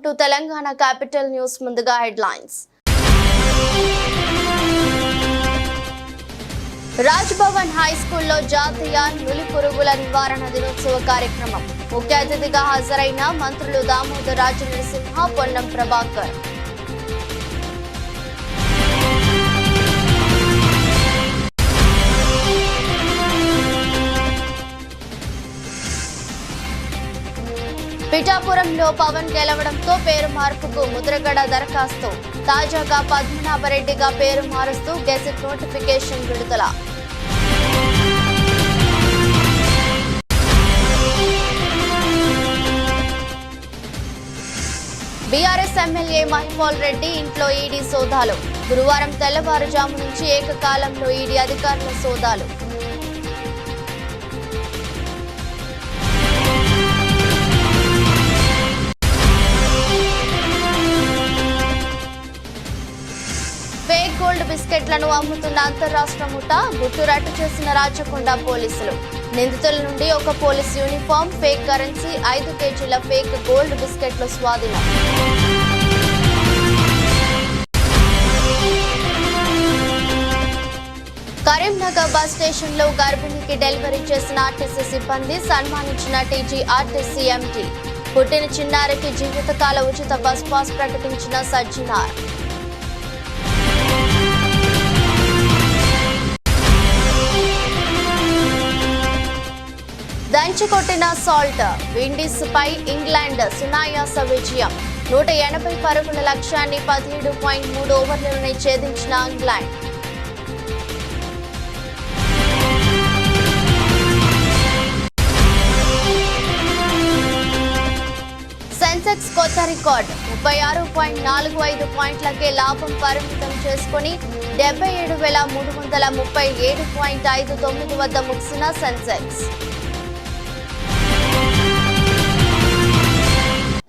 To Telangana capital news ముందుగా headlines. Raj Bhavan high స్కూల్లో జాతీయ నులి పురుగుల నివారణ దినోత్సవ కార్యక్రమం. ముఖ్య అతిథిగా హాజరైన మంత్రులు దామోదర్ రాజ నరసింహ, పొన్నం ప్రభాకర్. పిఠాపురంలో పవన్ గెలవడంతో పేరు మార్పుకు ముద్రగడ దరఖాస్తు. తాజాగా పద్మనాభరెడ్డిగా పేరు మారుస్తూ గెజెట్ నోటిఫికేషన్ విడుదల. బీఆర్ఎస్ ఎమ్మెల్యే మహిపాల్ రెడ్డి ఇంట్లో ఈడీ సోదాలు. గురువారం తెల్లవారుజాము నుంచి ఏకకాలంలో ఈడీ అధికారుల సోదాలు. ఫేక్ గోల్డ్ బిస్కెట్లను అమ్ముతున్న అంతర్రాష్ట్ర ముఠా గుట్టురట్టు చేసిన రాచకొండ పోలీసులు. నిందితుల నుండి ఒక పోలీస్ యూనిఫామ్, ఫేక్ కరెన్సీ, 5 కేజీల ఫేక్ గోల్డ్ బిస్కెట్లు స్వాధీనం. కరీంనగర్ బస్ స్టేషన్ లో గర్భిణికి డెలివరీ చేసిన ఆర్టీసీ సిబ్బంది సన్మానించిన టీజీ ఆర్టీసీ ఎంటీ. పుట్టిన చిన్నారికి జీవితకాల ఉచిత బస్ పాస్ ప్రకటించిన సజ్జనార్. దంచికొట్టిన సాల్ట్. విండీస్ పై ఇంగ్లాండ్ సునాయాస విజయం. 180 పరుగుల లక్ష్యాన్ని 17.3 ఓవర్లలోనే ఛేదించిన ఇంగ్లాండ్. సెన్సెక్స్ కొత్త రికార్డ్. 36.45 పాయింట్లకే లాభం పరిమితం చేసుకుని 77,337.59 వద్ద ముగిసిన సెన్సెక్స్.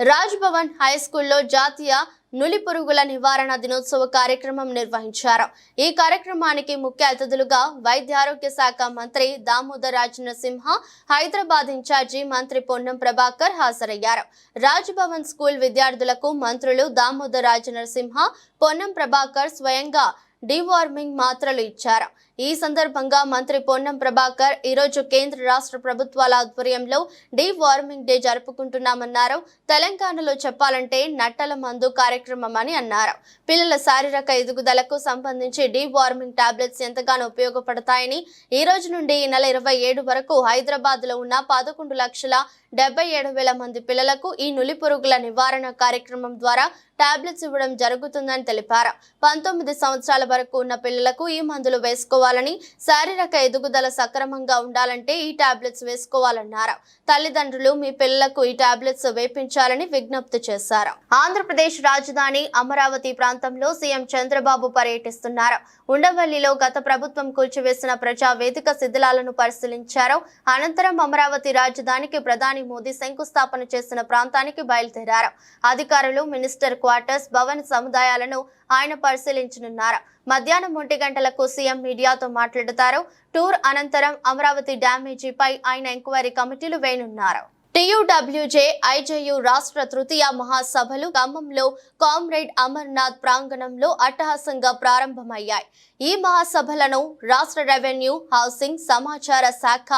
రాజ్ భవన్ హై స్కూల్లో జాతీయ నులి పురుగుల నివారణ దినోత్సవ కార్యక్రమం నిర్వహించారు. ఈ కార్యక్రమానికి ముఖ్య అతిథులుగా వైద్య ఆరోగ్య శాఖ మంత్రి దామోదర్ రాజ నరసింహ, హైదరాబాద్ ఇన్ఛార్జి మంత్రి పొన్నం ప్రభాకర్ హాజరయ్యారు. రాజ్ భవన్ స్కూల్ విద్యార్థులకు మంత్రులు దామోదర్ రాజ నరసింహ, పొన్నం ప్రభాకర్ స్వయంగా డీవార్మింగ్ మాత్రలు ఇచ్చారు. ఈ సందర్భంగా మంత్రి పొన్నం ప్రభాకర్ ఈరోజు కేంద్ర రాష్ట్ర ప్రభుత్వాల ఆధ్వర్యంలో డీవార్మింగ్ డే జరుపుకుంటున్నామన్నారు. తెలంగాణలో చెప్పాలంటే నట్టల మందు కార్యక్రమం అని అన్నారు. పిల్లల శారీరక ఎదుగుదలకు సంబంధించి డీవార్మింగ్ టాబ్లెట్స్ ఎంతగానో ఉపయోగపడతాయని, ఈ రోజు నుండి ఈ నెల 27 వరకు హైదరాబాద్ లో ఉన్న 11,77,000 మంది పిల్లలకు ఈ నులి పురుగుల నివారణ కార్యక్రమం ద్వారా టాబ్లెట్స్ ఇవ్వడం జరుగుతుందని తెలిపారు. 19 సంవత్సరాల వరకు ఉన్న పిల్లలకు ఈ మందులు వేసుకోవాలని, శారీరక ఎదుగుదల సక్రమంగా ఉండాలంటే ఈ టాబ్లెట్స్ వేసుకోవాలన్నారు. తల్లిదండ్రులు మీ పిల్లలకు ఈ టాబ్లెట్స్ వేపించాలని విజ్ఞప్తి చేశారు. ఆంధ్రప్రదేశ్ రాజధాని అమరావతి ప్రాంతంలో సీఎం చంద్రబాబు పర్యటిస్తున్నారు. ఉండవల్లిలో గత ప్రభుత్వం కూల్చివేసిన ప్రజావేదిక శిథిలాలను పరిశీలించారు. అనంతరం అమరావతి రాజధానికి ప్రధాని మోదీ శంకుస్థాపన చేసిన ప్రాంతానికి బయలుదేరారు. అధికారులు మినిస్టర్ క్వార్టర్స్, భవన సముదాయాలను ఆయన పరిశీలించనున్నారు. మధ్యాహ్నం 1 గంటలకు సీఎం మీడియాతో మాట్లాడతారు. టూర్ అనంతరం అమరావతి డ్యామేజీపై ఆయన ఎంక్వైరీ కమిటీలు వేయనున్నారు. టీయూడబ్ల్యూజే ఐజేయు రాష్ట్ర తృతీయ మహాసభలు ఖమ్మంలో కామ్రేడ్ అమర్నాథ్ ప్రాంగణంలో అట్టహాసంగా ప్రారంభమయ్యాయి. ఈ మహాసభలను రాష్ట్ర రెవెన్యూ, హౌసింగ్, సమాచార శాఖ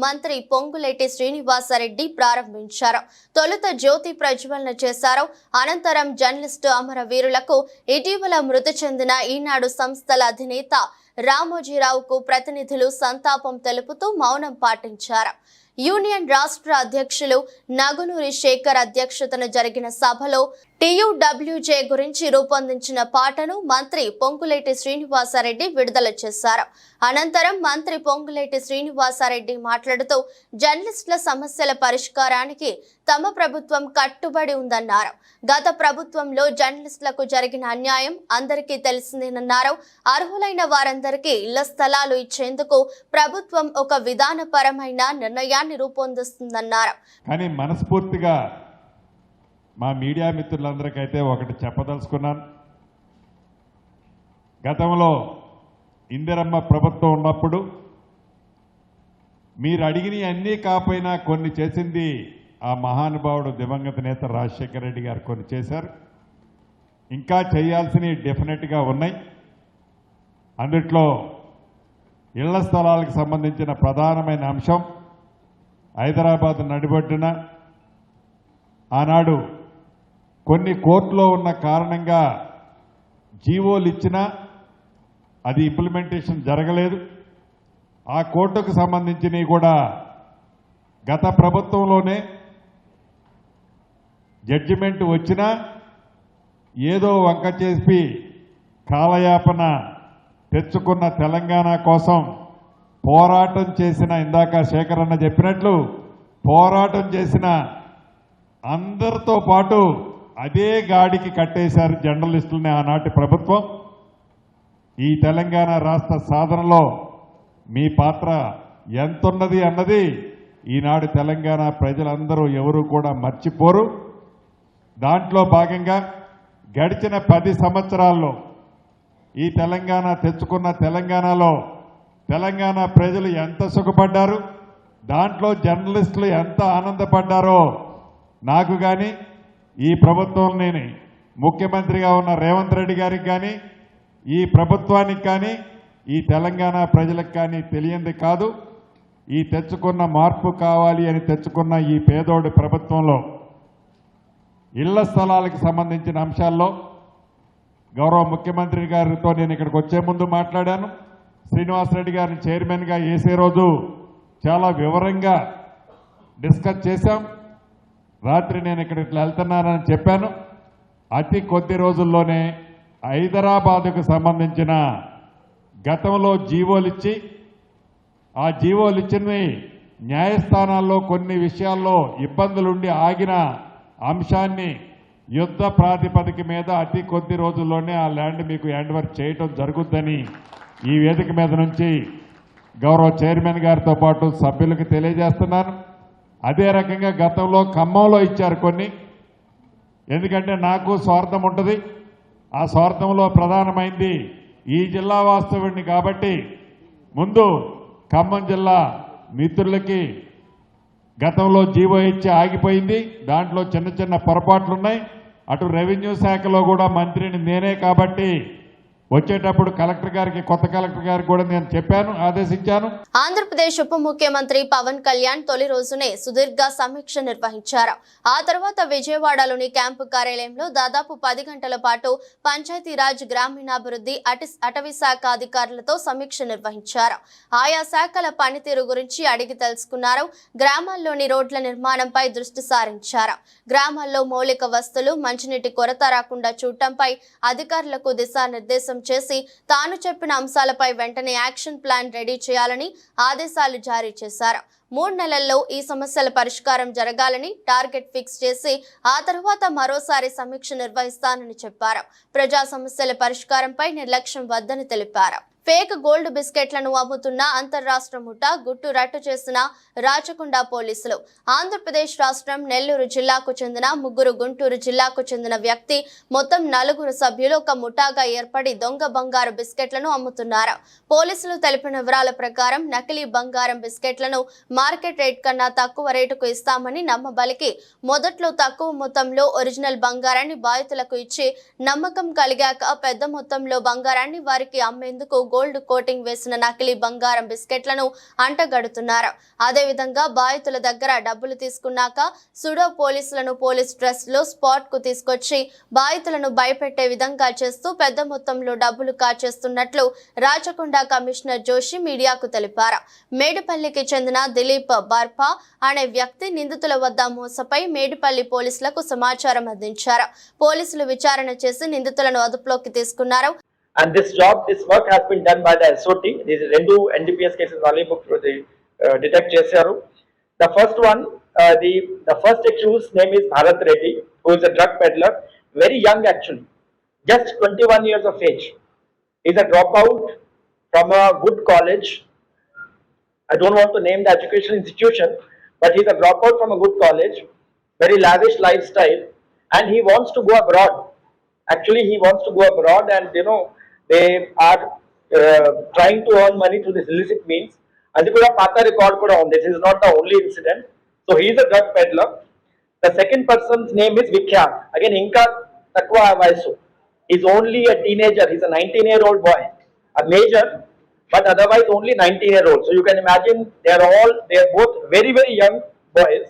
మంత్రి పొంగులేటి శ్రీనివాసరెడ్డి ప్రారంభించారు. తొలుత జ్యోతి ప్రజ్వలన చేశారు. అనంతరం జర్నలిస్టు అమరవీరులకు ఇటీవల మృతి చెందిన ఈనాడు సంస్థల అధినేత రామోజీరావుకు ప్రతినిధులు సంతాపం తెలుపుతూ మౌనం పాటించారు. యూనియన్ రాష్ట్ర అధ్యక్షులు నగునూరి శేఖర్ అధ్యక్షతన జరిగిన సభలో టీయూడబ్ల్యూజే గురించి రూపొందించిన పాటను మంత్రి పొంగులేటి శ్రీనివాసరెడ్డి విడుదల చేశారు. అనంతరం మంత్రి పొంగులేటి శ్రీనివాసరెడ్డి మాట్లాడుతూ జర్నలిస్టుల సమస్యల పరిష్కారానికి తమ ప్రభుత్వం కట్టుబడి ఉందన్నారు. గత ప్రభుత్వంలో జర్నలిస్టులకు జరిగిన అన్యాయం అందరికీ తెలిసిందేనన్నారు. అర్హులైన వారందరికీ ఇళ్ల స్థలాలు ఇచ్చేందుకు ప్రభుత్వం ఒక విధానపరమైన నిర్ణయాన్ని రూపొందిస్తుందన్నారు. కానీ మనస్ఫూర్తిగా మా మీడియా మిత్రులందరికైతే ఒకటి చెప్పదలుచుకున్నాను. గతంలో ఇందిరమ్మ ప్రభుత్వం ఉన్నప్పుడు మీరు అడిగిన అన్నీ కాకపోయినా కొన్ని చేసింది ఆ మహానుభావుడు దివంగత నేత రాజశేఖర రెడ్డి గారు కొన్ని చేశారు. ఇంకా చేయాల్సినవి డెఫినెట్గా ఉన్నాయి. అందుట్లో ఇళ్ల స్థలాలకు సంబంధించిన ప్రధానమైన అంశం హైదరాబాద్ నడిబొడ్డున ఆనాడు కొన్ని కోర్టులో ఉన్న కారణంగా జీవోలు ఇచ్చినా అది ఇంప్లిమెంటేషన్ జరగలేదు. ఆ కోర్టుకు సంబంధించినవి కూడా గత ప్రభుత్వంలోనే జడ్జిమెంట్ వచ్చినా ఏదో వంక చేసి కాలయాపన తెచ్చుకున్న తెలంగాణ కోసం పోరాటం చేసిన, ఇందాక శేఖరన్న చెప్పినట్లు పోరాటం చేసిన అందరితో పాటు అదే గాడికి కట్టేశారు జర్నలిస్టులని ఆనాటి ప్రభుత్వం. ఈ తెలంగాణ రాష్ట్ర సాధనలో మీ పాత్ర ఎంతున్నది అన్నది ఈనాడు తెలంగాణ ప్రజలందరూ ఎవరు కూడా మర్చిపోరు. దాంట్లో భాగంగా గడిచిన 10 సంవత్సరాల్లో ఈ తెలంగాణ తెచ్చుకున్న తెలంగాణలో తెలంగాణ ప్రజలు ఎంత సుఖపడ్డారు, దాంట్లో జర్నలిస్టులు ఎంత ఆనందపడ్డారో నాకు కానీ, ఈ ప్రభుత్వంలోని ముఖ్యమంత్రిగా ఉన్న రేవంత్ రెడ్డి గారికి కానీ, ఈ ప్రభుత్వానికి కానీ, ఈ తెలంగాణ ప్రజలకు కానీ తెలియంది కాదు. ఈ తెచ్చుకున్న మార్పు కావాలి అని తెచ్చుకున్న ఈ పేదోడి ప్రభుత్వంలో ఇళ్ల స్థలాలకు సంబంధించిన అంశాల్లో గౌరవ ముఖ్యమంత్రి గారితో నేను ఇక్కడికి వచ్చే ముందు మాట్లాడాను. శ్రీనివాసరెడ్డి గారిని చైర్మన్గా వేసే రోజు చాలా వివరంగా డిస్కస్ చేశాం. రాత్రి నేను ఇక్కడ ఇట్లా వెళ్తున్నానని చెప్పాను. అతి కొద్ది రోజుల్లోనే హైదరాబాదుకు సంబంధించిన గతంలో జీవోలు ఇచ్చి, ఆ జీవోలు ఇచ్చినవి న్యాయస్థానాల్లో కొన్ని విషయాల్లో ఇబ్బందులుండి ఆగిన అంశాన్ని యుద్ధ ప్రాతిపదిక మీద అతి కొద్ది రోజుల్లోనే ఆ ల్యాండ్ మీకు హ్యాండ్ ఓవర్ చేయటం జరుగుద్దని ఈ వేదిక మీద నుంచి గౌరవ చైర్మన్ గారితో పాటు సభ్యులకు తెలియజేస్తున్నాను. అదే రకంగా గతంలో ఖమ్మంలో ఇచ్చారు కొన్ని. ఎందుకంటే నాకు స్వార్థం ఉంటుంది. ఆ స్వార్థంలో ప్రధానమైంది ఈ జిల్లా వాస్తవుడిని కాబట్టి ముందు ఖమ్మం జిల్లా మిత్రులకి గతంలో జీవో ఇచ్చి ఆగిపోయింది. దాంట్లో చిన్న చిన్న పొరపాట్లున్నాయి. అటు రెవెన్యూ శాఖలో కూడా మంత్రిని నేనే కాబట్టి వచ్చేటప్పుడు కలెక్టర్ గారికి, కొత్త కలెక్టర్ గారికి కూడా నేను చెప్పాను, ఆదేశించాను. ఆంధ్రప్రదేశ్ ఉప ముఖ్యమంత్రి పవన్ కళ్యాణ్ తొలి రోజునే సుదీర్ఘ సమీక్ష నిర్వహించారు. ఆ తర్వాత విజయవాడలోని క్యాంపు కార్యాలయంలో దాదాపు 10 గంటల పాటు పంచాయతీరాజ్, గ్రామీణాభివృద్ధి, అటవీ శాఖ అధికారులతో సమీక్ష నిర్వహించారు. ఆయా శాఖల పనితీరు గురించి అడిగి తెలుసుకున్నారు. గ్రామాల్లోని రోడ్ల నిర్మాణంపై దృష్టి సారించారు. గ్రామాల్లో మౌలిక వస్తువులు, మంచినీటి కొరత రాకుండా చూడటంపై అధికారులకు దిశానిర్దేశం చేసి తాను చెప్పిన అంశాలపై వెంటనే యాక్షన్ ప్లాన్ రెడీ చేయాలని ఆదేశాలు జారీ చేశారు. 3 నెలల్లో ఈ సమస్యల పరిష్కారం జరగాలని టార్గెట్ ఫిక్స్ చేసి ఆ తర్వాత మరోసారి సమీక్ష నిర్వహిస్తానని చెప్పారు. ప్రజా సమస్యల పరిష్కారంపై నిర్లక్ష్యం వద్దని తెలిపారు. ఫేక్ గోల్డ్ బిస్కెట్లను అమ్ముతున్న అంతర్రాష్ట్ర ముఠా గుట్టు రట్టు చేసిన రాచకొండ పోలీసులు. ఆంధ్రప్రదేశ్ రాష్ట్రం నెల్లూరు జిల్లాకు చెందిన 3, గుంటూరు జిల్లాకు చెందిన వ్యక్తి మొత్తం 4 సభ్యులు ఒక ముఠాగా ఏర్పడి దొంగ బంగారు బిస్కెట్లను అమ్ముతున్నారు. పోలీసులు తెలిపిన వివరాల ప్రకారం నకిలీ బంగారం బిస్కెట్లను మార్కెట్ రేట్ కన్నా తక్కువ రేటుకు ఇస్తామని నమ్మబలికి మొదట్లో తక్కువ మొత్తంలో ఒరిజినల్ బంగారాన్ని బాధితులకు ఇచ్చి నమ్మకం కలిగాక పెద్ద మొత్తంలో బంగారాన్ని వారికి అమ్మేందుకు గోల్డ్ కోటింగ్ వేసిన నకిలీ బంగారం బిస్కెట్లను అంటగడుతున్నారు. అదేవిధంగా బాధితుల దగ్గర డబ్బులు తీసుకున్నాక సుడో పోలీసులను పోలీస్ డ్రెస్ లో స్పాట్ కు తీసుకొచ్చి బాధితులను భయపెట్టే విధంగా చేస్తూ పెద్ద మొత్తంలో డబ్బులు కాచేస్తున్నట్లు రాచకొండ కమిషనర్ జోషి మీడియాకు తెలిపారు. మేడిపల్లికి చెందిన దిలీప్ బార్పా అనే వ్యక్తి నిందితుల వద్ద మోసపై మేడిపల్లి పోలీసులకు సమాచారం అందించారు. పోలీసులు విచారణ చేసి నిందితులను అదుపులోకి తీసుకున్నారు. And this work has been done by the SOT. These two NDPS cases already booked through the detect చేశారు. The first one, the first accused's name is Bharat Reddy, who is a drug peddler, very young actually, just 21 years of age. He's a dropout from a good college. I don't want to name the education institution, but he's a dropout from a good college, very lavish lifestyle, and he wants to go abroad. Actually, he wants to go abroad, and they are trying to earn money through this illicit means. And the pata record kuda on this is not the only incident. So he is a drug peddler. The second person's name is Vikhyat. Again, Inka Takwa Vaisu. He's only a teenager. He's a 19-year-old boy. A major, but otherwise only 19-year-old. So you can imagine they are both very, very young boys.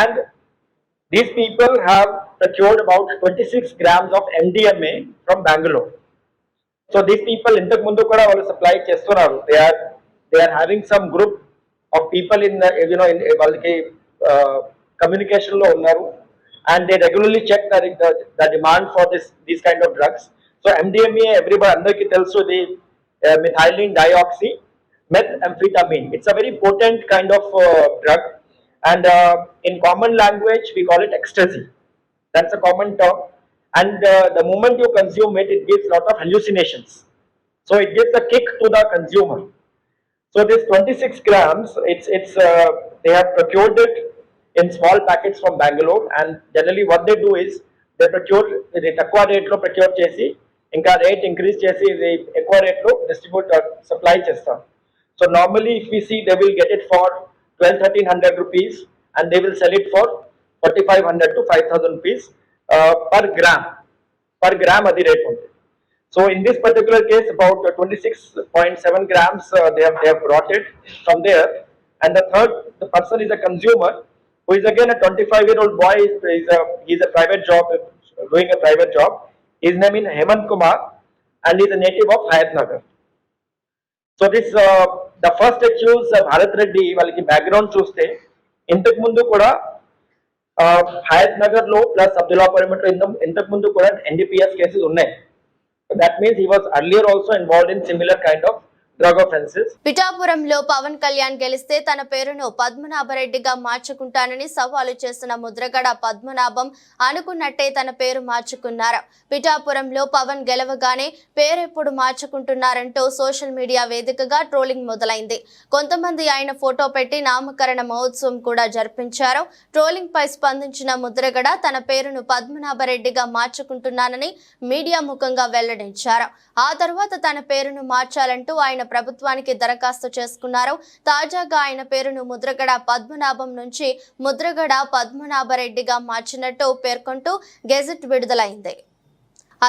And these people have procured about 26 grams of MDMA from Bangalore. So these people ఇంతకు ముందు కూడా వాళ్ళు supply చేస్తున్నారు. They are having some group of people in వాళ్ళకి communication లో ఉన్నారు, and they regularly check the demand for these kind of drugs. So MDMA everybody అందరికీ తెలుసు, the methylene dioxy methamphetamine. It's a very potent kind of drug, and in common language we call it ecstasy. That's a common term. And the moment you consume it, it gives a lot of hallucinations. So it gives a kick to the consumer. So this 26 grams, they have procured it in small packets from Bangalore, and generally what they do is they procure the takwa rate lo procure chesi, inka rate increase chesi the ekwa rate lo distribute or supply chestam. So normally if we see, they will get it for 1200-1300 rupees, and they will sell it for 4500 to 5000 rupees per gram adi rate undi. So in this particular case, about 26.7 grams they have brought it from there. And the person is a consumer who is again a 25-year-old boy. He's a private job, doing a private job. His name is Hemant Kumar, and he's a native of Hayatnagar. So this the first accused Bharat Reddy, వాళ్ళకి background చూస్తే ఇంతకు ముందు కూడా హయత్ నగర్ లో plus Abdullapuram లో ఇంతకు ముందు కూడా NDPS కేసెస్ ఉన్నాయి. That means he was earlier also involved in similar kind of drug offenses. పిఠాపురంలో పవన్ కళ్యాణ్ గెలిస్తే తన పేరును పద్మనాభరెడ్డిగా మార్చుకుంటానని సవాలు చేసిన ముద్రగడ పద్మనాభం అనుకున్నట్టే తన పేరు మార్చుకున్నారు. పిఠాపురంలో పవన్ గెలవగానే పేరెప్పుడు మార్చుకుంటున్నారంటూ సోషల్ మీడియా వేదికగా ట్రోలింగ్ మొదలైంది. కొంతమంది ఆయన ఫోటో పెట్టి నామకరణ మహోత్సవం కూడా జరిపించారు. ట్రోలింగ్ పై స్పందించిన ముద్రగడ తన పేరును పద్మనాభరెడ్డిగా మార్చుకుంటున్నానని మీడియా ముఖంగా వెల్లడించారు. ఆ తర్వాత తన పేరును మార్చాలంటూ ఆయన ప్రభుత్వానికి దరఖాస్తు చేసుకున్నారు. తాజాగా ఆయన పేరును ముద్రగడ పద్మనాభం నుంచి ముద్రగడ పద్మనాభరెడ్డిగా మార్చినట్టు పేర్కొంటూ గెజెట్ విడుదలైంది.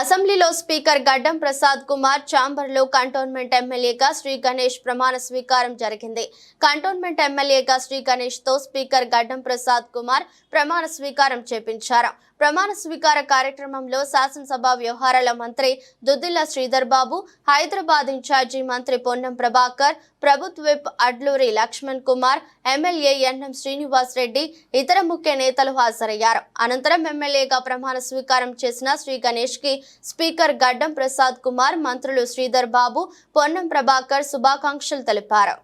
అసెంబ్లీలో స్పీకర్ గడ్డం ప్రసాద్ కుమార్ ఛాంబర్లో కంటోన్మెంట్ ఎమ్మెల్యేగా శ్రీ గణేష్ ప్రమాణ స్వీకారం జరిగింది. కంటోన్మెంట్ ఎమ్మెల్యేగా శ్రీ గణేష్ తో స్పీకర్ గడ్డం ప్రసాద్ కుమార్ ప్రమాణ స్వీకారం చేపించారు. ప్రమాణ స్వీకార కార్యక్రమంలో శాసనసభ వ్యవహారాల మంత్రి దుద్దిల్ల శ్రీధర్ బాబు, హైదరాబాద్ ఇన్ఛార్జి మంత్రి పొన్నం ప్రభాకర్, ప్రభుత్వ whip Adluri Laxman Kumar, MLA NM Srinivas Reddy, ఇతర ముఖ్య నేతలు హాజరయ్యారు. అనంతరం ఎమ్మెల్యేగా ప్రమాణ స్వీకారం చేసిన శ్రీ గణేష్ కి స్పీకర్ గడ్డం ప్రసాద్ కుమార్, మంత్రులు శ్రీధర్ బాబు, పొన్నం ప్రభాకర్ శుభాకాంక్షలు తెలిపారు.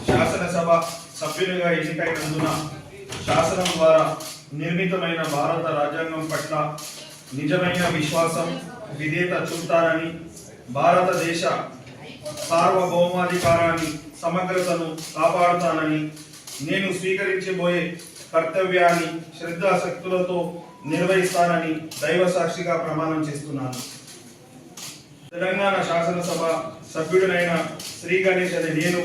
శాసనసభ సభ్యులుగా ఎన్నికైనందున శాసనం ద్వారా నిర్మితమైన భారత రాజ్యాంగం పట్ల నిజమైన విశ్వాసం, విధేయత చూపుతానని, భారతదేశ సార్వభౌమాధికారాన్ని, సమగ్రతను కాపాడుతానని, నేను స్వీకరించబోయే కర్తవ్యాన్ని శ్రద్ధాశక్తులతో నిర్వహిస్తానని దైవ సాక్షిగా ప్రమాణం చేస్తున్నాను. తెలంగాణ శాసనసభ సభ్యుడినైన శ్రీ గణేష్ అనే నేను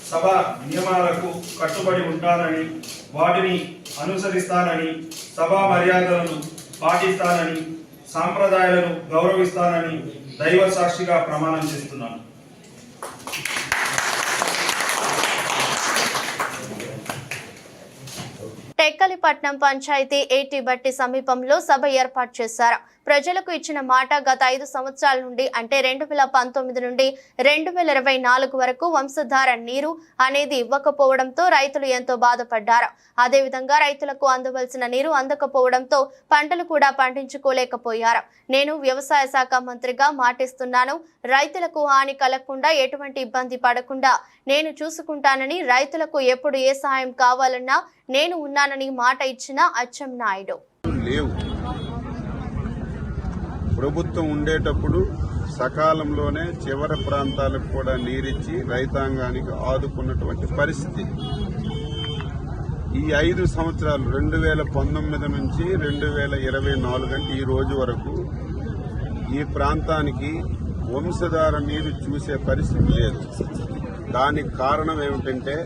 సభ నియమాలకు కట్టుబడి ఉంటానని, వాటిని అనుసరిస్తానని, సభా మర్యాదలను పాటిస్తానని, సాంప్రదాయాలను గౌరవిస్తానని దైవ సాక్షిగా ప్రమాణం చేస్తున్నాను. టెక్కలిపట్నం పంచాయతీ ఏటిబట్టి సమీపంలో సభ ఏర్పాటు చేశారు. ప్రజలకు ఇచ్చిన మాట గత 5 సంవత్సరాల నుండి అంటే 2019 నుండి 2024 వరకు వంశధార నీరు అనేది ఇవ్వకపోవడంతో రైతులు ఎంతో బాధపడ్డారు. అదేవిధంగా రైతులకు అందవలసిన నీరు అందకపోవడంతో పంటలు కూడా పండించుకోలేకపోయారు. నేను వ్యవసాయ శాఖ మంత్రిగా మాటిస్తున్నాను, రైతులకు హాని కలగకుండా ఎటువంటి ఇబ్బంది పడకుండా నేను చూసుకుంటానని, రైతులకు ఎప్పుడు ఏ సహాయం కావాలన్నా నేను ఉన్నానని మాట ఇచ్చిన అచ్చెన్నాయుడు. ప్రభుత్వం ఉండేటప్పుడు సకాలంలోనే చివరి ప్రాంతాలకు కూడా నీరిచ్చి రైతాంగానికి ఆదుకున్నటువంటి పరిస్థితి. ఈ 5 సంవత్సరాలు 2019 నుంచి 2024 అంటే ఈ రోజు వరకు ఈ ప్రాంతానికి వంశధార నీరు చూసే పరిస్థితి లేదు. దానికి కారణం ఏమిటంటే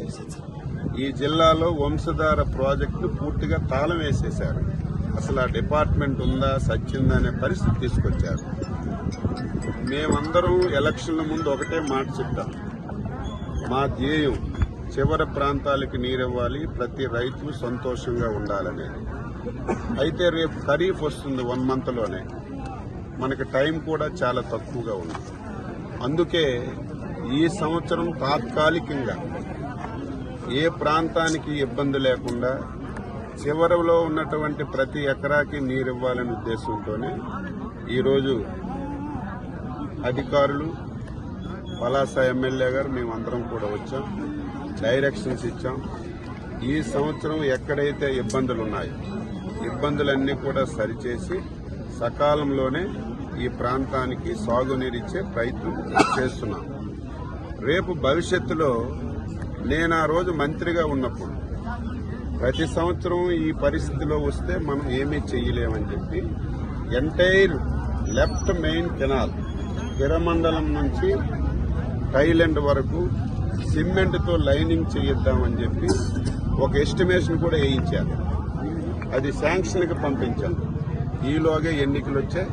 ఈ జిల్లాలో వంశధార ప్రాజెక్టు పూర్తిగా తాళం వేసేశారు. అసలు ఆ డిపార్ట్మెంట్ ఉందా సచ్చిందా అనే పరిస్థితి తీసుకొచ్చారు. మేమందరం ఎలక్షన్ల ముందు ఒకటే మాట చెప్తాం, మా ధ్యేయం చివరి ప్రాంతాలకి నీరివ్వాలి, ప్రతి రైతు సంతోషంగా ఉండాలనేది. అయితే రేపు ఖరీఫ్ వస్తుంది 1 మంత్లోనే, మనకి టైం కూడా చాలా తక్కువగా ఉంది. అందుకే ఈ సంవత్సరం తాత్కాలికంగా ఏ ప్రాంతానికి ఇబ్బంది లేకుండా చివరిలో ఉన్నటువంటి ప్రతి ఎకరాకి నీరివ్వాలనే ఉద్దేశంతోనే ఈరోజు అధికారులు, పలాస ఎమ్మెల్యే గారు మేమందరం కూడా వచ్చాం, డైరెక్షన్స్ ఇచ్చాం. ఈ సంవత్సరం ఎక్కడైతే ఇబ్బందులు ఉన్నాయో ఇబ్బందులన్నీ కూడా సరిచేసి సకాలంలోనే ఈ ప్రాంతానికి సాగునీరిచ్చే ప్రయత్నం చేస్తున్నాం. రేపు భవిష్యత్తులో నేను ఆ రోజు మంత్రిగా ఉన్నప్పుడు ప్రతి సంవత్సరం ఈ పరిస్థితిలో వస్తే మనం ఏమీ చెయ్యలేమని చెప్పి entire left main canal Hiramandalam నుంచి థైలాండ్ వరకు సిమెంట్తో లైనింగ్ చేయిద్దామని చెప్పి ఒక ఎస్టిమేషన్ కూడా వేయించారు. అది శాంక్షన్కి పంపించాం. ఈలోగా ఎన్నికలు వచ్చాయి,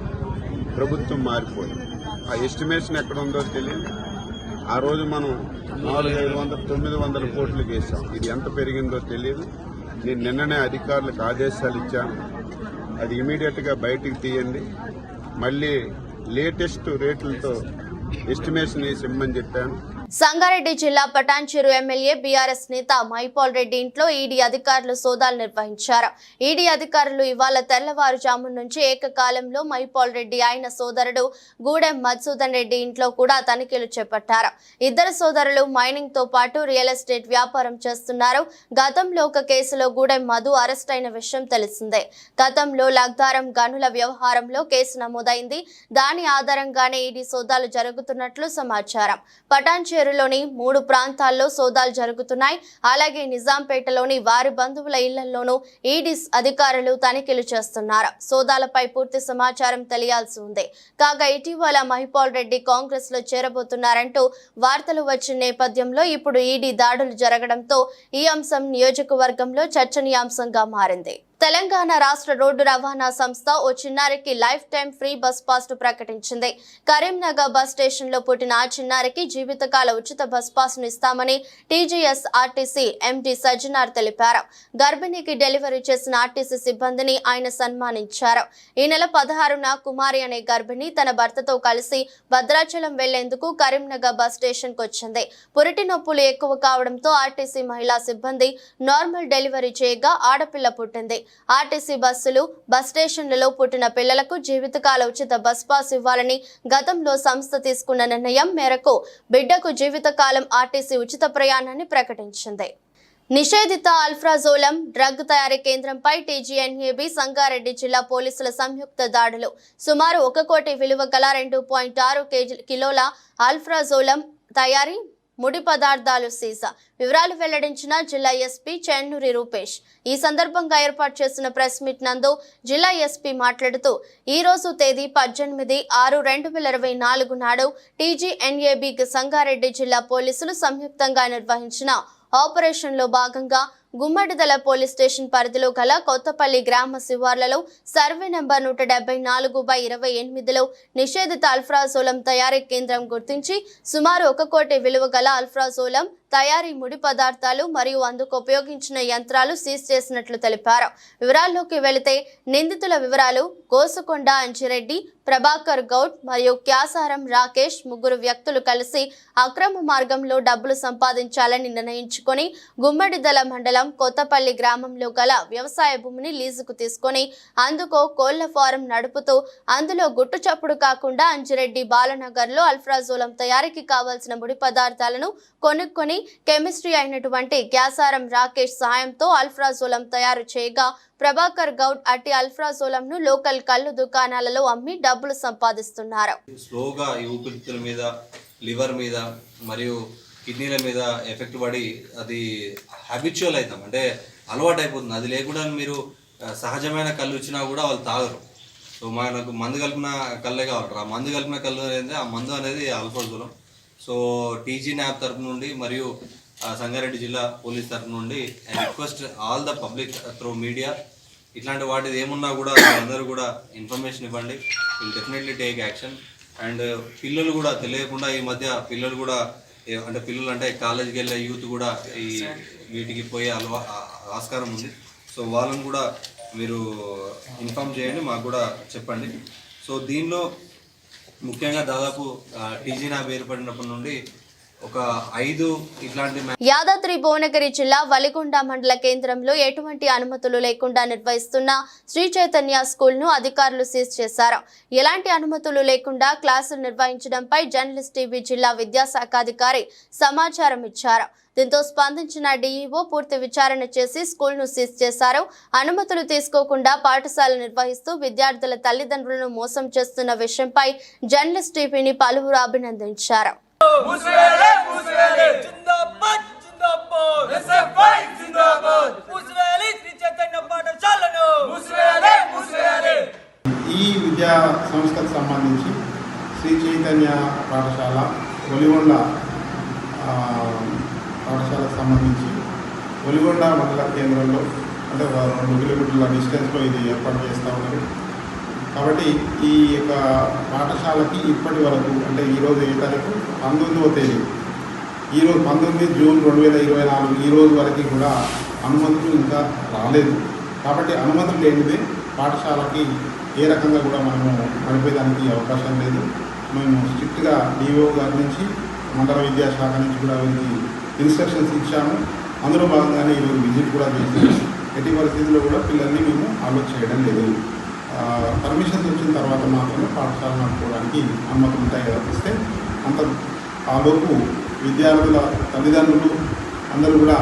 ప్రభుత్వం మారిపోయింది. ఆ ఎస్టిమేషన్ ఎక్కడ ఉందో తెలియదు. ఆ రోజు మనం 400-500-900 కోట్లు వేసాం. ఇది ఎంత పెరిగిందో తెలియదు. నేను నిన్ననే అధికారులకు ఆదేశాలు ఇచ్చాను, అది ఇమీడియట్గా బయటికి తీయండి, మళ్ళీ లేటెస్ట్ రేట్లతో ఎస్టిమేషన్ వేసి ఇమ్మని చెప్పాను. సంగారెడ్డి జిల్లా పటాన్చెరు ఎమ్మెల్యే బీఆర్ఎస్ నేత మైపాల్ రెడ్డి ఇంట్లో ఈడీ అధికారులు సోదాలు నిర్వహించారు. ఈడీ అధికారులు ఇవాళ తెల్లవారుజాము నుంచి ఏకకాలంలో మైపాల్ రెడ్డి ఆయన సోదరుడు గూడెం మధుసూదన్ రెడ్డి ఇంట్లో కూడా తనిఖీలు చేపట్టారు. ఇద్దరు సోదరులు మైనింగ్ తో పాటు రియల్ ఎస్టేట్ వ్యాపారం చేస్తున్నారు. గతంలో ఒక కేసులో గూడెం మధు అరెస్ట్ అయిన విషయం తెలిసిందే. గతంలో లగ్దారం గనుల వ్యవహారంలో కేసు నమోదైంది. దాని ఆధారంగానే ఈడీ సోదాలు జరుగుతున్నట్లు సమాచారం. పటాన్చెరులోని 3 ప్రాంతాల్లో సోదాలు జరుగుతున్నాయి. అలాగే నిజాంపేటలోని వారి బంధువుల ఇళ్లలోనూ ఈడీ అధికారులు తనిఖీలు చేస్తున్నారు. సోదాలపై పూర్తి సమాచారం తెలియాల్సి ఉంది. కాగా ఇటీవల మహిపాల్ రెడ్డి కాంగ్రెస్ లో చేరబోతున్నారంటూ వార్తలు వచ్చిన నేపథ్యంలో ఇప్పుడు ఈడీ దాడులు జరగడంతో ఈ అంశం నియోజకవర్గంలో చర్చనీయాంశంగా మారింది. తెలంగాణ రాష్ట్ర రోడ్డు రవాణా సంస్థ ఓ చిన్నారికి lifetime free bus pass ప్రకటించింది. కరీంనగర్ బస్ స్టేషన్ లో పుట్టిన ఆ చిన్నారికి జీవితకాల ఉచిత బస్ పాస్ ను ఇస్తామని టీజీఎస్ ఆర్టీసీ ఎండీ సజ్జనార్ తెలిపారు. గర్భిణికి డెలివరీ చేసిన ఆర్టీసీ సిబ్బందిని ఆయన సన్మానించారు. ఈ నెల 16న కుమారి అనే గర్భిణి తన భర్తతో కలిసి భద్రాచలం వెళ్లేందుకు కరీంనగర్ బస్ స్టేషన్ కు వచ్చింది. పురిటి నొప్పులు ఎక్కువ కావడంతో ఆర్టీసీ మహిళా సిబ్బంది నార్మల్ డెలివరీ చేయగా ఆడపిల్ల పుట్టింది. ఆర్టీసీ బస్సులు, బస్ స్టేషన్లలో పుట్టిన పిల్లలకు జీవితకాల ఉచిత బస్ పాస్ ఇవ్వాలని గతంలో సంస్థ తీసుకున్న నిర్ణయం మేరకు బిడ్డకు జీవితకాలం ఆర్టీసీ ఉచిత ప్రయాణాన్ని ప్రకటించింది. నిషేధిత అల్ఫ్రాజోలం డ్రగ్ తయారీ కేంద్రంపై టీజీఎన్ఏబీ సంగారెడ్డి జిల్లా పోలీసుల సంయుక్త దాడులు. సుమారు 1 కోటి విలువ గల 2.6 కిలోల అల్ఫ్రాజోలం తయారీ ముడి పదార్థాలు సీసా. వివరాలు వెల్లడించిన జిల్లా ఎస్పీ చెన్నూరి రూపేష్. ఈ సందర్భంగా ఏర్పాటు చేసిన ప్రెస్ మీట్ నందు జిల్లా ఎస్పీ మాట్లాడుతూ ఈ రోజు తేదీ 18/6/2024 నాడు టీజీఎన్ఏబీ సంగారెడ్డి జిల్లా పోలీసులు సంయుక్తంగా నిర్వహించిన ఆపరేషన్ లో భాగంగా గుమ్మడిదల పోలీస్ స్టేషన్ పరిధిలో గల కొత్తపల్లి గ్రామ శివార్లలో సర్వే నంబర్ 174/28లో నిషేధిత అల్ఫ్రాజోలం తయారీ కేంద్రం గుర్తించి సుమారు 1 కోటి విలువ గల అల్ఫ్రాజోలం తయారీ ముడి పదార్థాలు మరియు అందుకు ఉపయోగించిన యంత్రాలు సీజ్ చేసినట్లు తెలిపారు. వివరాల్లోకి వెళితే నిందితుల వివరాలు: గోసుకొండ అంజిరెడ్డి, ప్రభాకర్ గౌడ్ మరియు క్యాసారం రాకేష్ ముగ్గురు వ్యక్తులు కలిసి అక్రమ మార్గంలో డబ్బులు సంపాదించాలని నిర్ణయించుకొని గుమ్మడిదల మండలం కొత్తపల్లి గ్రామంలో గల వ్యవసాయ భూమిని లీజుకు తీసుకొని అందుకో కోళ్ల ఫారం నడుపుతూ అందులో గుట్టు చప్పుడు కాకుండా అంజిరెడ్డి బాలనగర్ లో అల్ఫ్రాజోలం తయారీకి కావాల్సిన ముడి పదార్థాలను కొనుక్కొని కెమిస్ట్రీ అయినటువంటి క్యాసారం రాకేష్ సహాయంతో అల్ఫ్రాజోలం తయారు చేయగా ప్రభాకర్ గౌడ్ అట్టి అల్ఫ్రాజోలం ను లోకల్ కళ్ళు దుకాణాలలో అమ్మి డబ్బులు సంపాదిస్తున్నారు. స్లోగా ఈ ఊపిరితిత్తుల మీద, లివర్ మీద మరియు కిడ్నీల మీద ఎఫెక్ట్ పడి అది హ్యాబిచువల్ అవుతాం, అంటే అలవాటు అయిపోతుంది. అది లేకుండా మీరు సహజమైన కళ్ళు ఇచ్చినా కూడా వాళ్ళు తాగరు. సో మనకు మందు కలిపిన కళ్ళే కావాలి. ఆ మందు కలిపిన కళ్ళు అనేది, ఆ మందు అనేది అల్ఫ్రాజోలం. సో టీజీ న్యాబ్ తరపు నుండి మరియు సంగారెడ్డి జిల్లా పోలీస్ తరఫు నుండి I request all the public through media, ఇట్లాంటి వాటిది ఏమున్నా కూడా అందరూ కూడా ఇన్ఫర్మేషన్ ఇవ్వండి. Will definitely take action. And పిల్లలు కూడా తెలియకుండా ఈ మధ్య పిల్లలు కూడా అంటే పిల్లలు అంటే కాలేజీకి వెళ్ళే యూత్ కూడా ఈ వీటికి పోయే ఆస్కారం ఉంది. సో వాళ్ళని కూడా మీరు ఇన్ఫామ్ చేయండి, మాకు కూడా చెప్పండి. సో దీనిలో ముఖ్యంగా దాదాపు టీజీ నాబ్ ఏర్పడినప్పటి నుండి ఒక 5 ఇట్లాంటి యాదాద్రి భువనగిరి జిల్లా వలిగొండ మండల కేంద్రంలో ఎటువంటి అనుమతులు లేకుండా నిర్వహిస్తున్న శ్రీ చైతన్య స్కూల్ ను అధికారులు సీజ్ చేశారు. ఎలాంటి అనుమతులు లేకుండా క్లాసులు నిర్వహించడంపై జర్నలిస్ట్ టీవీ జిల్లా విద్యాశాఖ అధికారి సమాచారం ఇచ్చారు. దీంతో స్పందించిన డీఈఓ పూర్తి విచారణ చేసి స్కూల్ ను సీజ్ చేశారు. అనుమతులు తీసుకోకుండా పాఠశాల నిర్వహిస్తూ విద్యార్థుల తల్లిదండ్రులను మోసం చేస్తున్న విషయంపై జర్నలిస్ట్ టీవీని పలువురు అభినందించారు. ఈ విద్యా సంస్థకు సంబంధించి శ్రీ చైతన్య పాఠశాల ఒలిగొండ పాఠశాలకు సంబంధించి ఒలిగొండ మండల కేంద్రంలో అంటే 2 కిలోమీటర్ల డిస్టెన్స్లో ఇది ఏర్పాటు చేస్తూ ఉన్నారు. కాబట్టి ఈ యొక్క పాఠశాలకి ఇప్పటి వరకు అంటే ఈరోజు ఏ తారీఖు 19వ తేదీ, ఈరోజు 19 జూన్ 2024 ఈ రోజు వరకు కూడా అనుమతులు ఇంకా రాలేదు. కాబట్టి అనుమతులు లేనిదే పాఠశాలకి ఏ రకంగా కూడా మనము నడిపేదానికి అవకాశం లేదు. మేము స్ట్రిక్ట్గా డిఓ గారి నుంచి మండల విద్యాశాఖ నుంచి కూడా వీరికి ఇన్స్ట్రక్షన్స్ ఇచ్చాము. అందులో భాగంగానే ఈరోజు విజిట్ కూడా చేసాము. ఎట్టి పరిస్థితుల్లో కూడా పిల్లల్ని మేము ఆలోచన చేయడం లేదు. పర్మిషన్స్ వచ్చిన తర్వాత మాత్రమే పాఠశాల నడుపుకోవడానికి అనుమతులు ఉంటాయి కదా. ఇస్తే అంత ఆలోపు విద్యార్థుల తల్లిదండ్రులు అందరూ కూడా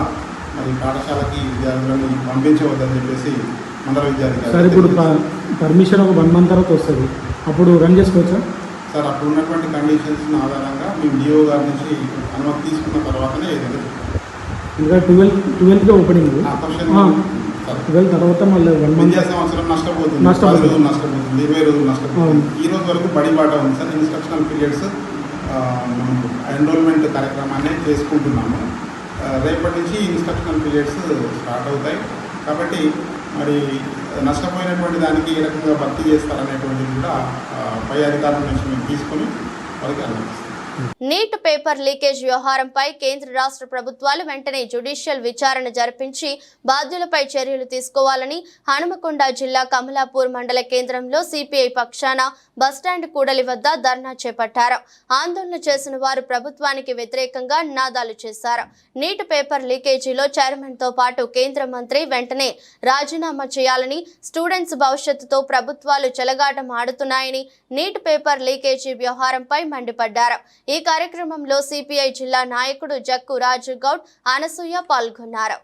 మరి పాఠశాలకి విద్యార్థులను పంపించవద్దని చెప్పేసి మండల విద్యార్థి సార్ ఇప్పుడు పర్మిషన్ ఒక 1 month తర్వాత వస్తుంది, అప్పుడు రన్ చేసుకోవచ్చా సార్? అప్పుడు ఉన్నటువంటి కండిషన్స్ ఆధారంగా మేము డిఓ గారి నుంచి అనుమతి తీసుకున్న తర్వాతనే ఏదైనా ఇంకా 12th ఓపెనింగ్ 12 తర్వాత మళ్ళీ 1 month విద్యా సంవత్సరం నష్టపోతుంది, 10 రోజులు నష్టపోతుంది, 20 రోజులు నష్టపోతుంది. ఈ రోజు వరకు బడిబాట ఉంది సార్. ఇన్స్ట్రక్షనల్ పీరియడ్స్ మనం ఎన్రోల్మెంట్ కార్యక్రమాన్ని చేసుకుంటున్నాము. రేపటి నుంచి ఇన్స్ట్రక్షనల్ పీరియడ్స్ స్టార్ట్ అవుతాయి. కాబట్టి మరి నష్టపోయినటువంటి దానికి ఏ రకంగా భర్తీ చేస్తారనేటువంటిది కూడా పై అధికారుల నుంచి మేము తీసుకొని వారికి అనుమతిస్తాం. నీట్ పేపర్ లీకేజ్ వ్యవహారంపై కేంద్ర రాష్ట్ర ప్రభుత్వాలు వెంటనే జ్యుడిషియల్ విచారణ జరిపించి బాధ్యులపై చర్యలు తీసుకోవాలని హనుమకొండ జిల్లా కమలాపూర్ మండల కేంద్రంలో సిపిఐ పక్షాన బస్టాండ్ కూడలి వద్ద ధర్నా చేపట్టారు. ఆందోళన చేసిన వారు ప్రభుత్వానికి వ్యతిరేకంగా నినాదాలు చేశారు. నీట్ పేపర్ లీకేజీలో చైర్మన్ తో పాటు కేంద్ర మంత్రి వెంటనే రాజీనామా చేయాలని, స్టూడెంట్స్ భవిష్యత్తుతో ప్రభుత్వాలు చెలగాటం ఆడుతున్నాయని నీట్ పేపర్ లీకేజీ వ్యవహారంపై మండిపడ్డారు. ఈ కార్యక్రమంలో సిపిఐ జిల్లా నాయకుడు జక్కు రాజు గౌడ్, అనసూయ పాల్గొన్నారు.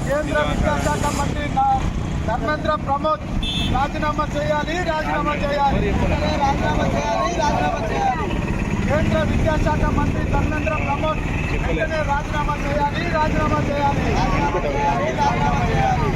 కేంద్ర విద్యాశాఖ మంత్రి ధర్మేంద్ర ప్రమోద్ రాజీనామా చేయాలి. కేంద్ర విద్యాశాఖ మంత్రి ధర్మేంద్ర ప్రమోద్ వెంటనే రాజీనామా చేయాలి.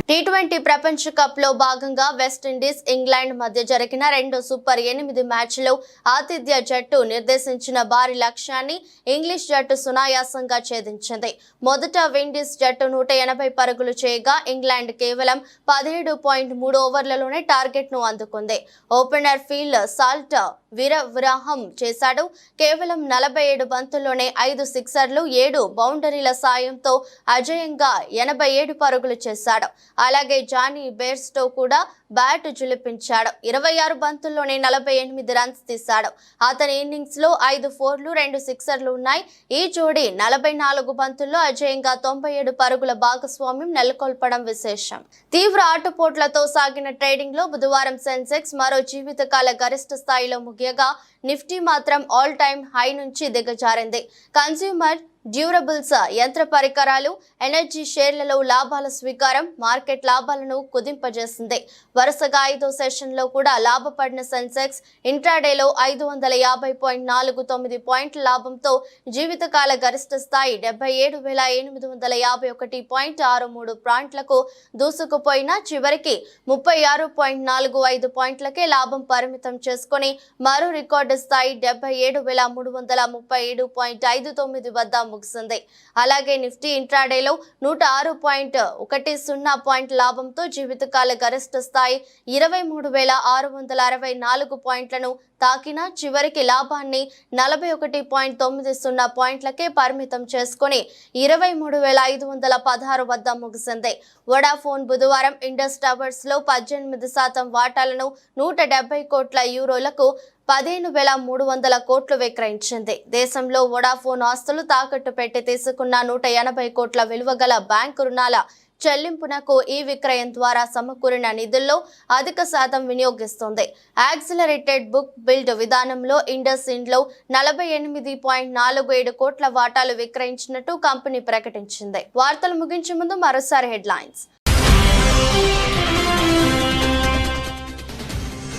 T20 ప్రపంచ కప్ లో భాగంగా వెస్టిండీస్ ఇంగ్లాండ్ మధ్య జరిగిన 2 సూపర్ 8 మ్యాచ్లో ఆతిథ్య జట్టు నిర్దేశించిన భారీ లక్ష్యాన్ని ఇంగ్లీష్ జట్టు సునాయాసంగా ఛేదించింది. మొదట విండీస్ జట్టు 180 పరుగులు చేయగా ఇంగ్లాండ్ కేవలం 17.3 ఓవర్లలోనే టార్గెట్ ను అందుకుంది. ఓపెనర్ ఫీల్ సాల్ట్ వీరవిరాహం చేశాడు. కేవలం 47 బంతుల్లోనే 5 సిక్సర్లు 7 బౌండరీల సాయంతో అజయంగా 87 పరుగులు చేశాడు. అలాగే జానీ బేర్స్టో కూడా బ్యాట్ జులిపించాడు. 26 బంతుల్లోనే 48 రన్స్ తీశాడు. అతని ఇన్నింగ్స్ లో 5 4లు 2 సిక్సర్లు ఉన్నాయి. ఈ జోడీ 44 బంతుల్లో అజయంగా 97 పరుగుల భాగస్వామ్యం నెలకొల్పడం విశేషం. తీవ్ర ఆటుపోట్లతో సాగిన ట్రేడింగ్ లో బుధవారం సెన్సెక్స్ మరో జీవితకాల గరిష్ట స్థాయిలో ముగియగా నిఫ్టీ మాత్రం ఆల్ టైమ్ హై నుంచి దిగజారింది. కన్స్యూమర్ డ్యూరబుల్స్, యంత్ర పరికరాలు, ఎనర్జీ షేర్లలో లాభాల స్వీకారం మార్కెట్ లాభాలను కుదింపజేసింది. వరుసగా 5వ సెషన్లో కూడా లాభపడిన సెన్సెక్స్ ఇంట్రాడేలో 550.49 పాయింట్ల లాభంతో జీవితకాల గరిష్ట స్థాయి 77,851.63 పాయింట్లకు దూసుకుపోయినా చివరికి 36.45 పాయింట్లకే లాభం పరిమితం చేసుకుని మరో రికార్డు స్థాయి 77,337.59 వద్ద ముగిసింది. అలాగే నిఫ్టీ ఇంట్రాడేలో 106.10 పాయింట్ లాభంతో జీవితకాల గరిష్ట స్థాయి 23,664 పాయింట్లను తాకినా చివరికి లాభాన్ని 41.90 పాయింట్లకే పరిమితం చేసుకుని 23,516 వద్ద ముగిసింది. వొడాఫోన్ బుధవారం ఇండస్ టవర్స్ లో 18% వాటాలను 170 కోట్ల యూరోలకు 15,300 కోట్లు విక్రయించింది. దేశంలో వొడాఫోన్ ఆస్తులు తాకట్టు పెట్టి తీసుకున్న 180 కోట్ల విలువ గల బ్యాంకు రుణాల చెల్లింపునకు ఈ విక్రయం ద్వారా సమకూరిన నిధుల్లో అధిక శాతం వినియోగిస్తుంది. యాక్సిలరేటెడ్ బుక్ బిల్డ్ విధానంలో ఇండస్ ఇండ్లో 48.47 కోట్ల వాటాలు విక్రయించినట్టు కంపెనీ ప్రకటించింది. వార్తలు ముగించే ముందు మరోసారి హెడ్లైన్స్.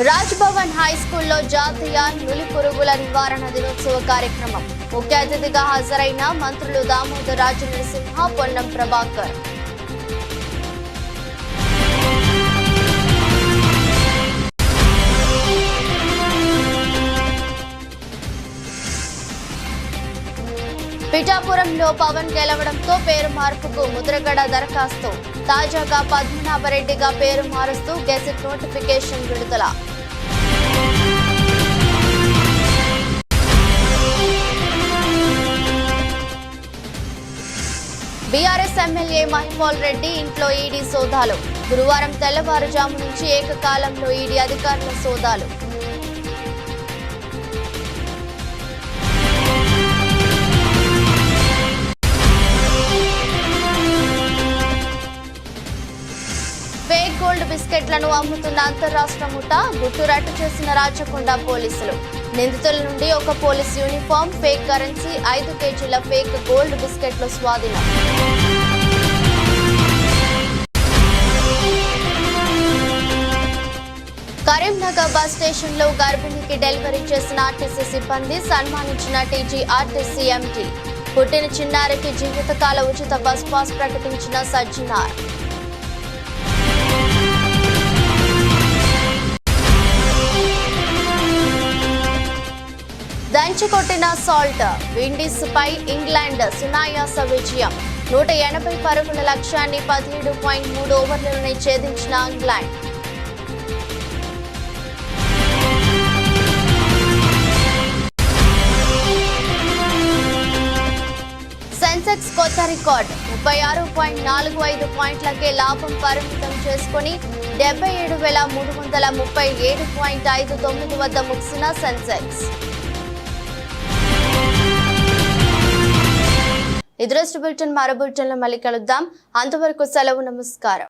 రాజ్ భవన్ హై స్కూల్లో జాతీయ నులి పురుగుల నివారణ దినోత్సవ కార్యక్రమం. ముఖ్య అతిథిగా హాజరైన మంత్రులు దామోదర్ రాజు నరసింహ, పొన్నం ప్రభాకర్. పిఠాపురంలో పవన్ గెలవడంతో పేరు మార్పుకు ముద్రగడ దరఖాస్తు. తాజాగా పద్మనాభరెడ్డిగా పేరు మారుస్తూ గెజెట్ నోటిఫికేషన్ విడుదల. బీఆర్ఎస్ ఎమ్మెల్యే మహిపాల్ రెడ్డి ఇంట్లో ఈడీ సోదాలు. గురువారం తెల్లవారుజాము నుంచి ఏకకాలంలో ఈడీ అధికారుల సోదాలు. ఫేక్ గోల్డ్ బిస్కెట్లను అమ్ముతున్న అంతర్రాష్ట్ర ముఠా గుట్టురట్టు చేసిన రాచకొండ పోలీసులు. నిందితుల నుండి ఒక పోలీస్ యూనిఫామ్, ఫేక్ కరెన్సీ, 5 కేజీల ఫేక్ గోల్డ్ బిస్కెట్లు స్వాధీనం. కరీంనగర్ బస్ స్టేషన్ లో గర్భిణికి డెలివరీ చేసిన ఆర్టీసీ సిబ్బంది సన్మానించిన టీజీ ఆర్టీసీ ఎంటీ. పుట్టిన చిన్నారికి జీవితకాల ఉచిత బస్ పాస్ ప్రకటించిన సజ్జనార్. దంచికొట్టిన సాల్ట్. విండీస్ పై ఇంగ్లాండ్ సునాయాస విజయం. 180 పరుగుల లక్ష్యాన్ని 17.3 ఓవర్లలోనే ఛేదించిన ఇంగ్లాండ్. సెన్సెక్స్ కొత్త రికార్డ్ 36.45 పాయింట్లకే లాభం పరిమితం చేసుకుని 77,337.59 వద్ద ముగిసిన సెన్సెక్స్. ఇది బులెటిన్. మరో బులెటిన్లో మళ్ళీ కలుద్దాం. అంతవరకు సెలవు. నమస్కారం.